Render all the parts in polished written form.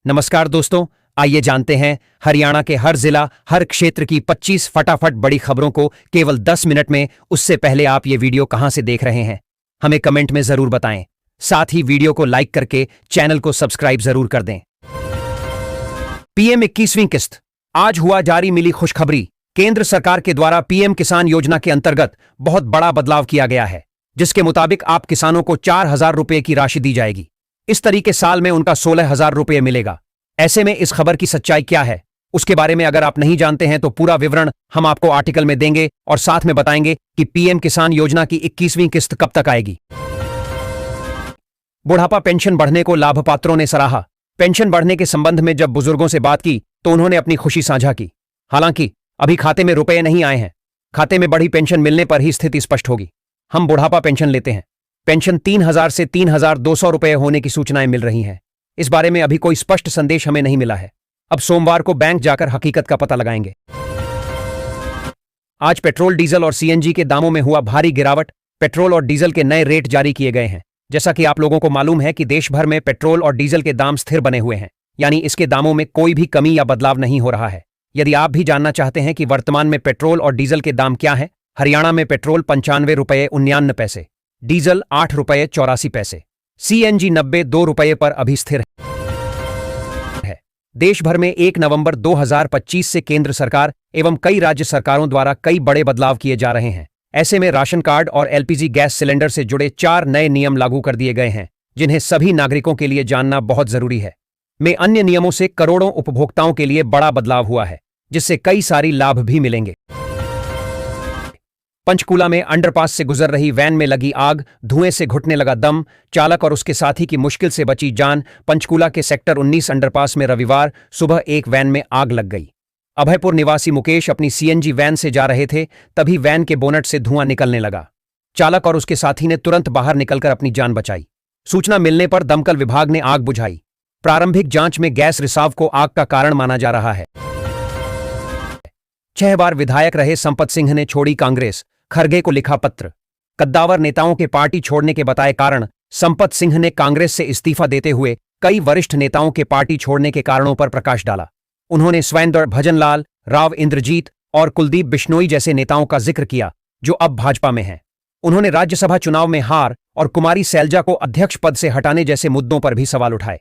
नमस्कार दोस्तों, आइए जानते हैं हरियाणा के हर जिला, हर क्षेत्र की 25 फटाफट बड़ी खबरों को केवल 10 मिनट में। उससे पहले आप ये वीडियो कहां से देख रहे हैं, हमें कमेंट में जरूर बताएं। साथ ही वीडियो को लाइक करके चैनल को सब्सक्राइब जरूर कर दें। पीएम 21वीं किस्त आज हुआ जारी। मिली खुशखबरी, केंद्र सरकार के द्वारा पीएम किसान योजना के अंतर्गत बहुत बड़ा बदलाव किया गया है, जिसके मुताबिक आप किसानों को 4,000 रुपए की राशि दी जाएगी। इस तरीके साल में उनका 16,000 रुपये मिलेगा। ऐसे में इस खबर की सच्चाई क्या है, उसके बारे में अगर आप नहीं जानते हैं तो पूरा विवरण हम आपको आर्टिकल में देंगे और साथ में बताएंगे कि पीएम किसान योजना की 21वीं किस्त कब तक आएगी। बुढ़ापा पेंशन बढ़ने को लाभपात्रों ने सराहा। पेंशन बढ़ने के संबंध में जब बुजुर्गों से बात की तो उन्होंने अपनी खुशी साझा की। हालांकि अभी खाते में रुपए नहीं आए हैं। खाते में बढ़ी पेंशन मिलने पर ही स्थिति स्पष्ट होगी। हम बुढ़ापा पेंशन लेते हैं। पेंशन 3,000 से 3,200 रुपए होने की सूचनाएं मिल रही हैं। इस बारे में अभी कोई स्पष्ट संदेश हमें नहीं मिला है। अब सोमवार को बैंक जाकर हकीकत का पता लगाएंगे। आज पेट्रोल, डीजल और सीएनजी के दामों में हुआ भारी गिरावट। पेट्रोल और डीजल के नए रेट जारी किए गए हैं। जैसा कि आप लोगों को मालूम है कि देश भर में पेट्रोल और डीजल के दाम स्थिर बने हुए हैं, यानी इसके दामों में कोई भी कमी या बदलाव नहीं हो रहा है। यदि आप भी जानना चाहते हैं कि वर्तमान में पेट्रोल और डीजल के दाम क्या है, हरियाणा में पेट्रोल 95 रुपये 99 पैसे, डीजल 8 रुपये 84 पैसे, सीएनजी 92 रुपये पर अभी स्थिर है। देश भर में 1 नवंबर 2025 से केंद्र सरकार एवं कई राज्य सरकारों द्वारा कई बड़े बदलाव किए जा रहे हैं। ऐसे में राशन कार्ड और एलपीजी गैस सिलेंडर से जुड़े 4 नए नियम लागू कर दिए गए हैं, जिन्हें सभी नागरिकों के लिए जानना बहुत जरूरी है। में अन्य नियमों से करोड़ों उपभोक्ताओं के लिए बड़ा बदलाव हुआ है, जिससे कई सारी लाभ भी मिलेंगे। पंचकूला में अंडरपास से गुजर रही वैन में लगी आग, धुएं से घुटने लगा दम, चालक और उसके साथी की मुश्किल से बची जान। पंचकूला के सेक्टर 19 अंडरपास में रविवार सुबह एक वैन में आग लग गई। अभयपुर निवासी मुकेश अपनी सीएनजी वैन से जा रहे थे, तभी वैन के बोनट से धुआं निकलने लगा। चालक और उसके साथी ने तुरंत बाहर निकलकर अपनी जान बचाई। सूचना मिलने पर दमकल विभाग ने आग बुझाई। प्रारंभिक जांच में गैस रिसाव को आग का कारण माना जा रहा है। 6 बार विधायक रहे संपत सिंह ने छोड़ी कांग्रेस। खरगे को लिखा पत्र। कद्दावर नेताओं के पार्टी छोड़ने के बताए कारण संपत सिंह ने कांग्रेस से इस्तीफा देते हुए कई वरिष्ठ नेताओं के पार्टी छोड़ने के कारणों पर प्रकाश डाला। उन्होंने स्वयं भजनलाल, राव इंद्रजीत और कुलदीप बिश्नोई जैसे नेताओं का जिक्र किया, जो अब भाजपा में हैं। उन्होंने राज्यसभा चुनाव में हार और कुमारी सैलजा को अध्यक्ष पद से हटाने जैसे मुद्दों पर भी सवाल उठाए।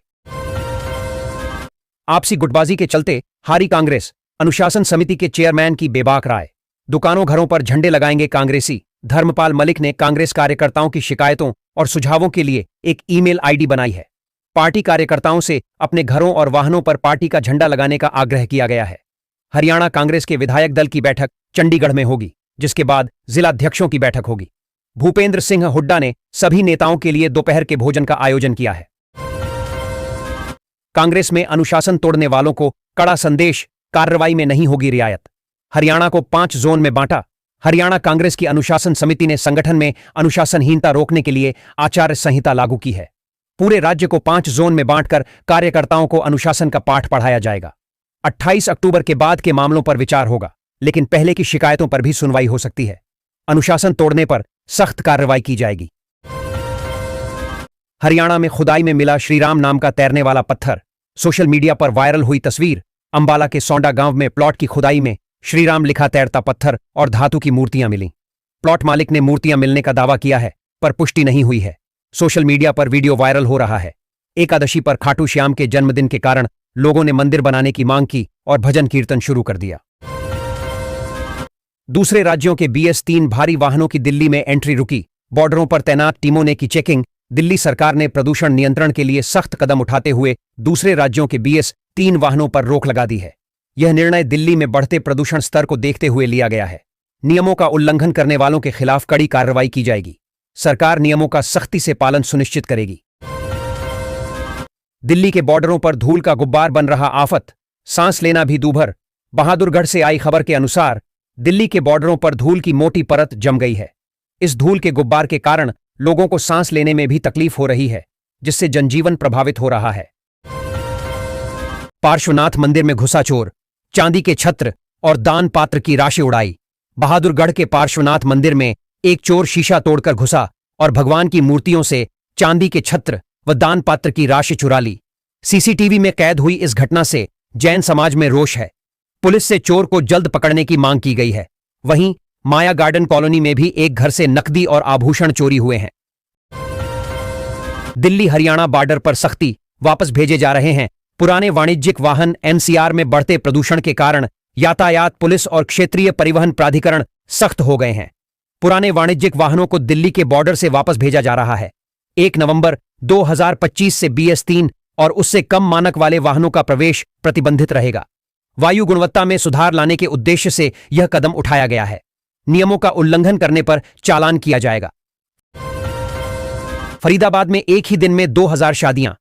आपसी गुटबाजी के चलते हारी कांग्रेस। अनुशासन समिति के चेयरमैन की बेबाक राय। दुकानों घरों पर झंडे लगाएंगे कांग्रेसी। धर्मपाल मलिक ने कांग्रेस कार्यकर्ताओं की शिकायतों और सुझावों के लिए एक ईमेल आईडी बनाई है। पार्टी कार्यकर्ताओं से अपने घरों और वाहनों पर पार्टी का झंडा लगाने का आग्रह किया गया है। हरियाणा कांग्रेस के विधायक दल की बैठक चंडीगढ़ में होगी, जिसके बाद जिलाध्यक्षों की बैठक होगी। भूपेंद्र सिंह हुड्डा ने सभी नेताओं के लिए दोपहर के भोजन का आयोजन किया है। कांग्रेस में अनुशासन तोड़ने वालों को कड़ा संदेश, कार्रवाई में नहीं होगी रियायत। हरियाणा को 5 जोन में बांटा। हरियाणा कांग्रेस की अनुशासन समिति ने संगठन में अनुशासनहीनता रोकने के लिए आचार संहिता लागू की है। पूरे राज्य को 5 जोन में बांटकर कार्यकर्ताओं को अनुशासन का पाठ पढ़ाया जाएगा। 28 अक्टूबर के बाद के मामलों पर विचार होगा, लेकिन पहले की शिकायतों पर भी सुनवाई हो सकती है। अनुशासन तोड़ने पर सख्त कार्रवाई की जाएगी। हरियाणा में खुदाई में मिला श्रीराम नाम का तैरने वाला पत्थर। सोशल मीडिया पर वायरल हुई तस्वीर। अंबाला के सौंडा गांव में प्लॉट की खुदाई में श्रीराम लिखा तैरता पत्थर और धातु की मूर्तियां मिलीं। प्लॉट मालिक ने मूर्तियां मिलने का दावा किया है, पर पुष्टि नहीं हुई है। सोशल मीडिया पर वीडियो वायरल हो रहा है। एकादशी पर खाटू श्याम के जन्मदिन के कारण लोगों ने मंदिर बनाने की मांग की और भजन कीर्तन शुरू कर दिया। दूसरे राज्यों के BS3 भारी वाहनों की दिल्ली में एंट्री रुकी। बॉर्डरों पर तैनात टीमों ने की चेकिंग। दिल्ली सरकार ने प्रदूषण नियंत्रण के लिए सख्त कदम उठाते हुए दूसरे राज्यों के BS3 वाहनों पर रोक लगा दी है। यह निर्णय दिल्ली में बढ़ते प्रदूषण स्तर को देखते हुए लिया गया है। नियमों का उल्लंघन करने वालों के खिलाफ कड़ी कार्रवाई की जाएगी। सरकार नियमों का सख्ती से पालन सुनिश्चित करेगी। दिल्ली के बॉर्डरों पर धूल का गुब्बार बन रहा आफत, सांस लेना भी दूभर। बहादुरगढ़ से आई खबर के अनुसार दिल्ली के बॉर्डरों पर धूल की मोटी परत जम गई है। इस धूल के गुब्बार के कारण लोगों को सांस लेने में भी तकलीफ हो रही है, जिससे जनजीवन प्रभावित हो रहा है। पार्श्वनाथ मंदिर में घुसा चोर, चांदी के छत्र और दान पात्र की राशि उड़ाई। बहादुरगढ़ के पार्श्वनाथ मंदिर में एक चोर शीशा तोड़कर घुसा और भगवान की मूर्तियों से चांदी के छत्र व दान पात्र की राशि चुरा ली। सीसीटीवी में कैद हुई इस घटना से जैन समाज में रोष है। पुलिस से चोर को जल्द पकड़ने की मांग की गई है। वहीं माया गार्डन कॉलोनी में भी एक घर से नकदी और आभूषण चोरी हुए हैं। दिल्ली हरियाणा बॉर्डर पर सख्ती, वापस भेजे जा रहे हैं पुराने वाणिज्यिक वाहन। एनसीआर में बढ़ते प्रदूषण के कारण यातायात पुलिस और क्षेत्रीय परिवहन प्राधिकरण सख्त हो गए हैं। पुराने वाणिज्यिक वाहनों को दिल्ली के बॉर्डर से वापस भेजा जा रहा है। 1 नवंबर 2025 से BS3 और उससे कम मानक वाले वाहनों का प्रवेश प्रतिबंधित रहेगा। वायु गुणवत्ता में सुधार लाने के उद्देश्य से यह कदम उठाया गया है। नियमों का उल्लंघन करने पर चालान किया जाएगा। फरीदाबाद में एक ही दिन में 2000 शादियां।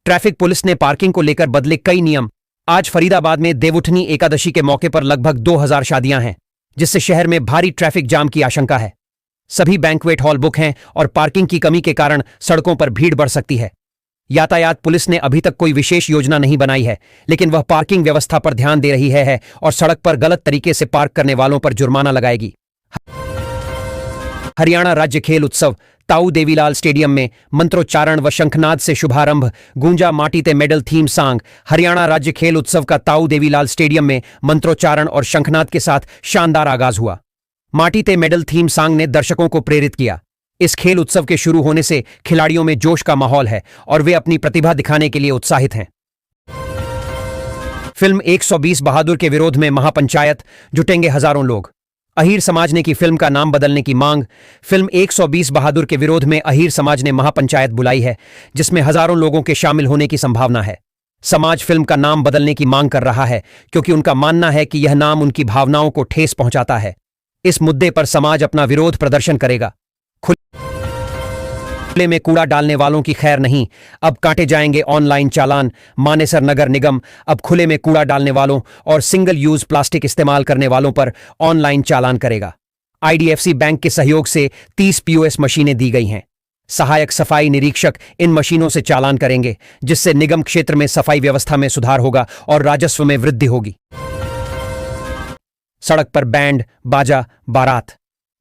ट्रैफिक पुलिस ने पार्किंग को लेकर बदले कई नियम। आज फरीदाबाद में देवउठनी एकादशी के मौके पर लगभग 2000 शादियां हैं, जिससे शहर में भारी ट्रैफिक जाम की आशंका है। सभी बैंक्वेट हॉल बुक हैं और पार्किंग की कमी के कारण सड़कों पर भीड़ बढ़ सकती है। यातायात पुलिस ने अभी तक कोई विशेष योजना नहीं बनाई है, लेकिन वह पार्किंग व्यवस्था पर ध्यान दे रही है और सड़क पर गलत तरीके से पार्क करने वालों पर जुर्माना लगाएगी। हरियाणा राज्य खेल उत्सव ताऊ देवीलाल स्टेडियम में मंत्रोच्चारण व शंखनाद से शुभारंभ। गूंजा माटी ते मेडल थीम सॉन्ग। हरियाणा राज्य खेल उत्सव का ताऊ देवीलाल स्टेडियम में मंत्रोच्चारण और शंखनाद के साथ शानदार आगाज हुआ। माटी ते मेडल थीम सॉन्ग ने दर्शकों को प्रेरित किया। इस खेल उत्सव के शुरू होने से खिलाड़ियों में जोश का माहौल है और वे अपनी प्रतिभा दिखाने के लिए उत्साहित हैं। फिल्म 120 बहादुर के विरोध में महापंचायत, जुटेंगे हजारों लोग। अहीर समाज ने की फिल्म का नाम बदलने की मांग। फिल्म 120 बहादुर के विरोध में अहीर समाज ने महापंचायत बुलाई है, जिसमें हजारों लोगों के शामिल होने की संभावना है। समाज फिल्म का नाम बदलने की मांग कर रहा है क्योंकि उनका मानना है कि यह नाम उनकी भावनाओं को ठेस पहुंचाता है। इस मुद्दे पर समाज अपना विरोध प्रदर्शन करेगा। खुले में कूड़ा डालने वालों की खैर नहीं, अब काटे जाएंगे ऑनलाइन चालान। मानेसर नगर निगम अब खुले में कूड़ा डालने वालों और सिंगल यूज प्लास्टिक इस्तेमाल करने वालों पर ऑनलाइन चालान करेगा। IDFC बैंक के सहयोग से 30 POS मशीनें दी गई हैं। सहायक सफाई निरीक्षक इन मशीनों से चालान करेंगे, जिससे निगम क्षेत्र में सफाई व्यवस्था में सुधार होगा और राजस्व में वृद्धि होगी। सड़क पर बैंड बाजा बारात।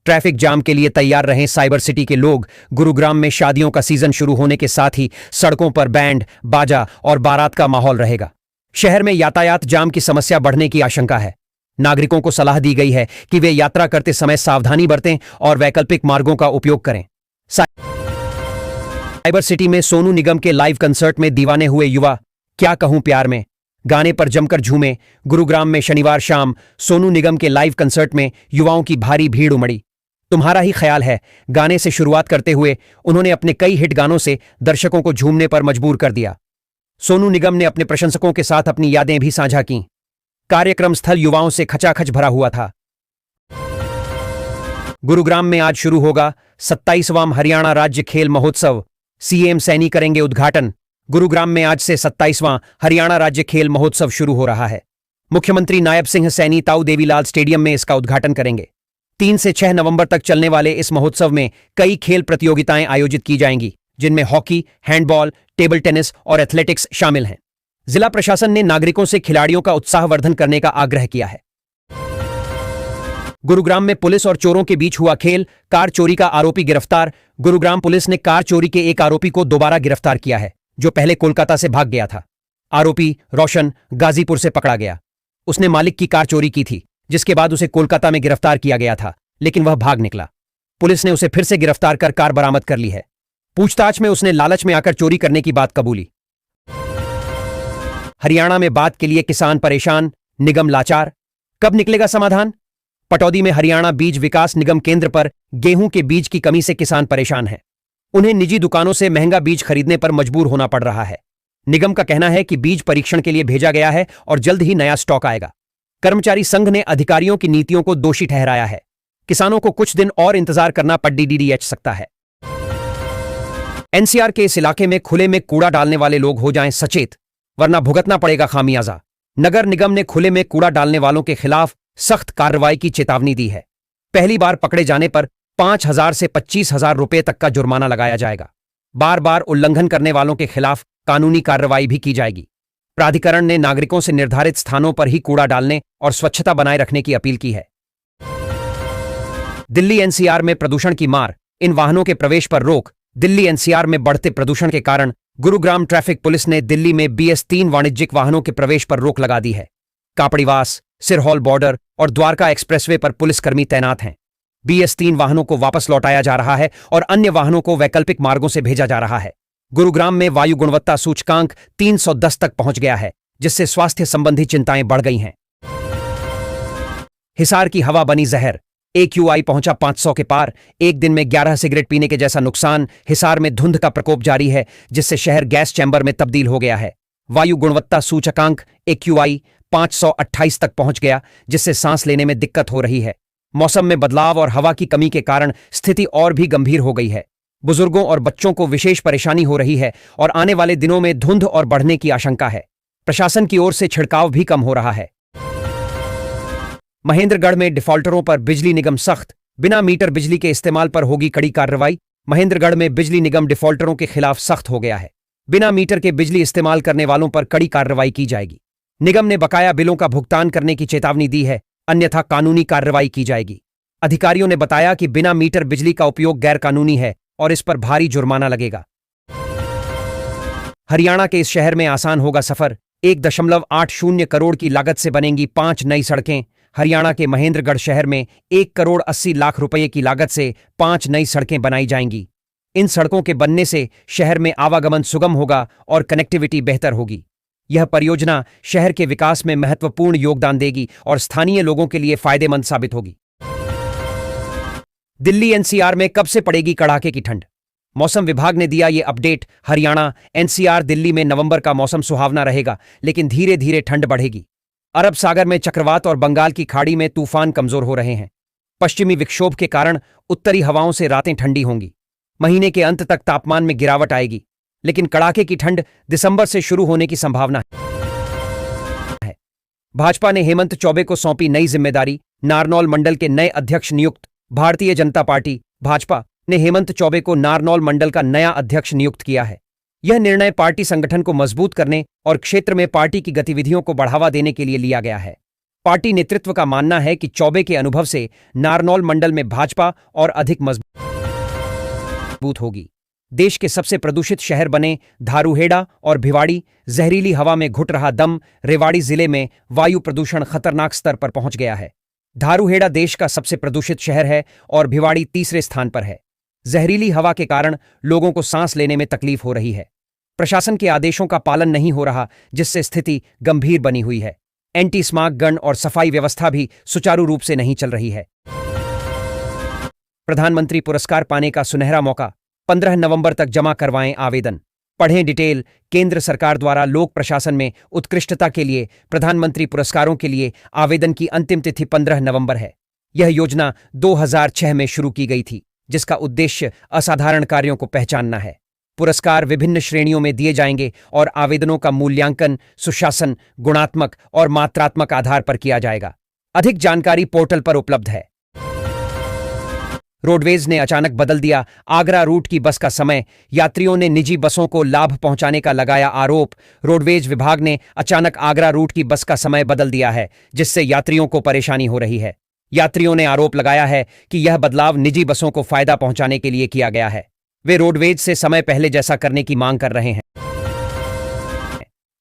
ट्रैफिक जाम के लिए तैयार रहें साइबर सिटी के लोग। गुरुग्राम में शादियों का सीजन शुरू होने के साथ ही सड़कों पर बैंड बाजा और बारात का माहौल रहेगा। शहर में यातायात जाम की समस्या बढ़ने की आशंका है। नागरिकों को सलाह दी गई है कि वे यात्रा करते समय सावधानी बरतें और वैकल्पिक मार्गों का उपयोग करें। साइबर सिटी में सोनू निगम के लाइव कंसर्ट में दीवाने हुए युवा। क्या कहूं प्यार में गाने पर जमकर झूमे। गुरुग्राम में शनिवार शाम सोनू निगम के लाइव कंसर्ट में युवाओं की भारी भीड़ उमड़ी। तुम्हारा ही ख्याल है गाने से शुरुआत करते हुए उन्होंने अपने कई हिट गानों से दर्शकों को झूमने पर मजबूर कर दिया। सोनू निगम ने अपने प्रशंसकों के साथ अपनी यादें भी साझा कीं। कार्यक्रम स्थल युवाओं से खचाखच भरा हुआ था। गुरुग्राम में आज शुरू होगा 27वां हरियाणा राज्य खेल महोत्सव। CM सैनी करेंगे उद्घाटन। गुरुग्राम में आज से 27वां हरियाणा राज्य खेल महोत्सव शुरू हो रहा है। मुख्यमंत्री नायब सिंह सैनी ताऊ देवीलाल स्टेडियम में इसका उद्घाटन करेंगे। 3 से 6 नवंबर तक चलने वाले इस महोत्सव में कई खेल प्रतियोगिताएं आयोजित की जाएंगी, जिनमें हॉकी, हैंडबॉल, टेबल टेनिस और एथलेटिक्स शामिल हैं। जिला प्रशासन ने नागरिकों से खिलाड़ियों का उत्साहवर्धन करने का आग्रह किया है। गुरुग्राम में पुलिस और चोरों के बीच हुआ खेल। कार चोरी का आरोपी गिरफ्तार। गुरुग्राम पुलिस ने कार चोरी के एक आरोपी को दोबारा गिरफ्तार किया है, जो पहले कोलकाता से भाग गया था। आरोपी रोशन गाजीपुर से पकड़ा गया। उसने मालिक की कार चोरी की थी, जिसके बाद उसे कोलकाता में गिरफ्तार किया गया था, लेकिन वह भाग निकला। पुलिस ने उसे फिर से गिरफ्तार कर कार बरामद कर ली है। पूछताछ में उसने लालच में आकर चोरी करने की बात कबूली। हरियाणा में बात के लिए किसान परेशान, निगम लाचार। कब निकलेगा समाधान? पटौदी में हरियाणा बीज विकास निगम केंद्र पर गेहूं के बीज की कमी से किसान परेशान हैं। उन्हें निजी दुकानों से महंगा बीज खरीदने पर मजबूर होना पड़ रहा है। निगम का कहना है कि बीज परीक्षण के लिए भेजा गया है और जल्द ही नया स्टॉक आएगा। कर्मचारी संघ ने अधिकारियों की नीतियों को दोषी ठहराया है। किसानों को कुछ दिन और इंतजार करना पड़ सकता है। NCR के इस इलाके में खुले में कूड़ा डालने वाले लोग हो जाएं सचेत, वरना भुगतना पड़ेगा खामियाजा। नगर निगम ने खुले में कूड़ा डालने वालों के खिलाफ सख्त कार्रवाई की चेतावनी दी है। पहली बार पकड़े जाने पर 5,000 से 25,000 रुपए तक का जुर्माना लगाया जाएगा। बार बार उल्लंघन करने वालों के खिलाफ कानूनी कार्रवाई भी की जाएगी। प्राधिकरण ने नागरिकों से निर्धारित स्थानों पर ही कूड़ा डालने और स्वच्छता बनाए रखने की अपील की है। दिल्ली NCR में प्रदूषण की मार, इन वाहनों के प्रवेश पर रोक। दिल्ली NCR में बढ़ते प्रदूषण के कारण गुरुग्राम ट्रैफिक पुलिस ने दिल्ली में BS3 वाणिज्यिक वाहनों के प्रवेश पर रोक लगा दी है। कापड़ीवास, सिरहौल बॉर्डर और द्वारका एक्सप्रेसवे पर पुलिसकर्मी तैनात हैं। BS3 वाहनों को वापस लौटाया जा रहा है और अन्य वाहनों को वैकल्पिक मार्गों से भेजा जा रहा है। गुरुग्राम में वायु गुणवत्ता सूचकांक 310 तक पहुंच गया है, जिससे स्वास्थ्य संबंधी चिंताएं बढ़ गई हैं। हिसार की हवा बनी जहर, AQI पहुंचा 500 के पार। एक दिन में 11 सिगरेट पीने के जैसा नुकसान। हिसार में धुंध का प्रकोप जारी है, जिससे शहर गैस चैम्बर में तब्दील हो गया है। वायु गुणवत्ता सूचकांक AQI 528 तक पहुंच गया, जिससे सांस लेने में दिक्कत हो रही है। मौसम में बदलाव और हवा की कमी के कारण स्थिति और भी गंभीर हो गई है। बुजुर्गों और बच्चों को विशेष परेशानी हो रही है और आने वाले दिनों में धुंध और बढ़ने की आशंका है। प्रशासन की ओर से छिड़काव भी कम हो रहा है। महेंद्रगढ़ में डिफॉल्टरों पर बिजली निगम सख्त, बिना मीटर बिजली के इस्तेमाल पर होगी कड़ी कार्रवाई। महेंद्रगढ़ में बिजली निगम डिफॉल्टरों के खिलाफ सख्त हो गया है। बिना मीटर के बिजली इस्तेमाल करने वालों पर कड़ी कार्रवाई की जाएगी। निगम ने बकाया बिलों का भुगतान करने की चेतावनी दी है, अन्यथा कानूनी कार्रवाई की जाएगी। अधिकारियों ने बताया कि बिना मीटर बिजली का उपयोग गैर कानूनी है और इस पर भारी जुर्माना लगेगा। हरियाणा के इस शहर में आसान होगा सफर। 1.80 करोड़ की लागत से बनेंगी 5 नई सड़कें। हरियाणा के महेंद्रगढ़ शहर में 1 करोड़ 80 लाख रुपए की लागत से 5 नई सड़कें बनाई जाएंगी। इन सड़कों के बनने से शहर में आवागमन सुगम होगा और कनेक्टिविटी बेहतर होगी। यह परियोजना शहर के विकास में महत्वपूर्ण योगदान देगी और स्थानीय लोगों के लिए फायदेमंद साबित होगी। दिल्ली NCR में कब से पड़ेगी कड़ाके की ठंड? मौसम विभाग ने दिया ये अपडेट। हरियाणा, NCR, दिल्ली में नवंबर का मौसम सुहावना रहेगा, लेकिन धीरे धीरे ठंड बढ़ेगी। अरब सागर में चक्रवात और बंगाल की खाड़ी में तूफान कमजोर हो रहे हैं। पश्चिमी विक्षोभ के कारण उत्तरी हवाओं से रातें ठंडी होंगी। महीने के अंत तक तापमान में गिरावट आएगी, लेकिन कड़ाके की ठंड दिसंबर से शुरू होने की संभावना है। भाजपा ने हेमंत चौबे को सौंपी नई जिम्मेदारी। नारनौल मंडल के नए अध्यक्ष नियुक्त। भारतीय जनता पार्टी भाजपा ने हेमंत चौबे को नारनौल मंडल का नया अध्यक्ष नियुक्त किया है। यह निर्णय पार्टी संगठन को मजबूत करने और क्षेत्र में पार्टी की गतिविधियों को बढ़ावा देने के लिए लिया गया है। पार्टी नेतृत्व का मानना है कि चौबे के अनुभव से नारनौल मंडल में भाजपा और अधिक मजबूत होगी। देश के सबसे प्रदूषित शहर बने धारूहेड़ा और भिवाड़ी। जहरीली हवा में घुट रहा दम। रेवाड़ी जिले में वायु प्रदूषण खतरनाक स्तर पर पहुंच गया है। धारूहेड़ा देश का सबसे प्रदूषित शहर है और भिवाड़ी तीसरे स्थान पर है। जहरीली हवा के कारण लोगों को सांस लेने में तकलीफ हो रही है। प्रशासन के आदेशों का पालन नहीं हो रहा, जिससे स्थिति गंभीर बनी हुई है। एंटी स्मॉग गन और सफाई व्यवस्था भी सुचारू रूप से नहीं चल रही है। प्रधानमंत्री पुरस्कार पाने का सुनहरा मौका। 15 नवंबर तक जमा करवाएं आवेदन। पढ़ें डिटेल। केंद्र सरकार द्वारा लोक प्रशासन में उत्कृष्टता के लिए प्रधानमंत्री पुरस्कारों के लिए आवेदन की अंतिम तिथि 15 नवंबर है। यह योजना 2006 में शुरू की गई थी, जिसका उद्देश्य असाधारण कार्यों को पहचानना है। पुरस्कार विभिन्न श्रेणियों में दिए जाएंगे और आवेदनों का मूल्यांकन सुशासन, गुणात्मक और मात्रात्मक आधार पर किया जाएगा। अधिक जानकारी पोर्टल पर उपलब्ध है। रोडवेज ने अचानक बदल दिया आगरा रूट की बस का समय। यात्रियों ने निजी बसों को लाभ पहुंचाने का लगाया आरोप। रोडवेज विभाग ने अचानक आगरा रूट की बस का समय बदल दिया है, जिससे यात्रियों को परेशानी हो रही है। यात्रियों ने आरोप लगाया है कि यह बदलाव निजी बसों को फायदा पहुंचाने के लिए किया गया है। वे रोडवेज से समय पहले जैसा करने की मांग कर रहे हैं।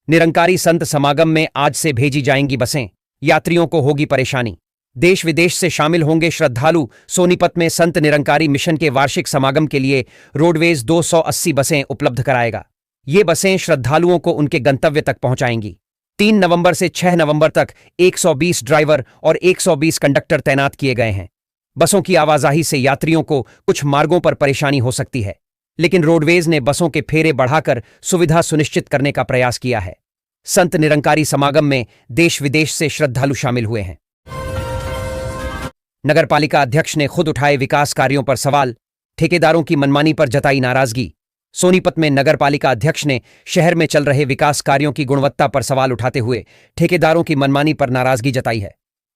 निरंकारी संत समागम में आज से भेजी जाएंगी बसें, यात्रियों को होगी परेशानी। देश विदेश से शामिल होंगे श्रद्धालु। सोनीपत में संत निरंकारी मिशन के वार्षिक समागम के लिए रोडवेज 280 बसें उपलब्ध कराएगा। ये बसें श्रद्धालुओं को उनके गंतव्य तक पहुंचाएंगी। 3 नवंबर से 6 नवंबर तक 120 ड्राइवर और 120 कंडक्टर तैनात किए गए हैं। बसों की आवाजाही से यात्रियों को कुछ मार्गों पर परेशानी हो सकती है, लेकिन रोडवेज ने बसों के फेरे बढ़ाकर सुविधा सुनिश्चित करने का प्रयास किया है। संत निरंकारी समागम में देश विदेश से श्रद्धालु शामिल हुए हैं। नगरपालिका अध्यक्ष ने खुद उठाए विकास कार्यों पर सवाल। ठेकेदारों की मनमानी पर जताई नाराजगी। सोनीपत में नगरपालिका अध्यक्ष ने शहर में चल रहे विकास कार्यों की गुणवत्ता पर सवाल उठाते हुए ठेकेदारों की मनमानी पर नाराजगी जताई है।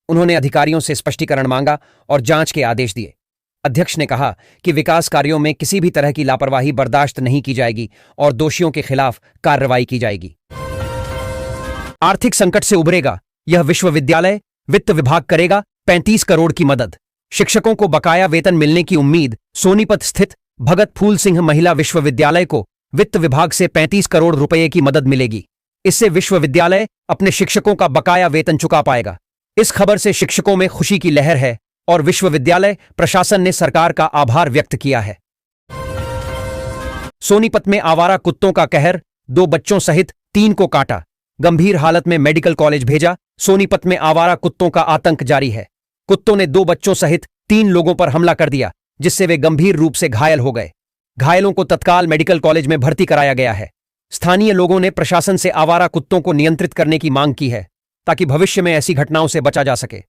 उन्होंने अधिकारियों से स्पष्टीकरण मांगा और जांच के आदेश दिए। अध्यक्ष ने कहा कि विकास कार्यों में किसी भी तरह की लापरवाही बर्दाश्त नहीं की जाएगी और दोषियों के खिलाफ कार्रवाई की जाएगी। आर्थिक संकट से उभरेगा यह विश्वविद्यालय, वित्त विभाग करेगा 35 करोड़ की मदद। शिक्षकों को बकाया वेतन मिलने की उम्मीद। सोनीपत स्थित भगत फूल सिंह महिला विश्वविद्यालय को वित्त विभाग से 35 करोड़ रुपए की मदद मिलेगी। इससे विश्वविद्यालय अपने शिक्षकों का बकाया वेतन चुका पाएगा। इस खबर से शिक्षकों में खुशी की लहर है और विश्वविद्यालय प्रशासन ने सरकार का आभार व्यक्त किया है। सोनीपत में आवारा कुत्तों का कहर, 2 बच्चों सहित 3 को काटा, गंभीर हालत में मेडिकल कॉलेज भेजा। सोनीपत में आवारा कुत्तों का आतंक जारी है। कुत्तों ने 2 बच्चों सहित 3 लोगों पर हमला कर दिया, जिससे वे गंभीर रूप से घायल हो गए। घायलों को तत्काल मेडिकल कॉलेज में भर्ती कराया गया है। स्थानीय लोगों ने प्रशासन से आवारा कुत्तों को नियंत्रित करने की मांग की है, ताकि भविष्य में ऐसी घटनाओं से बचा जा सके।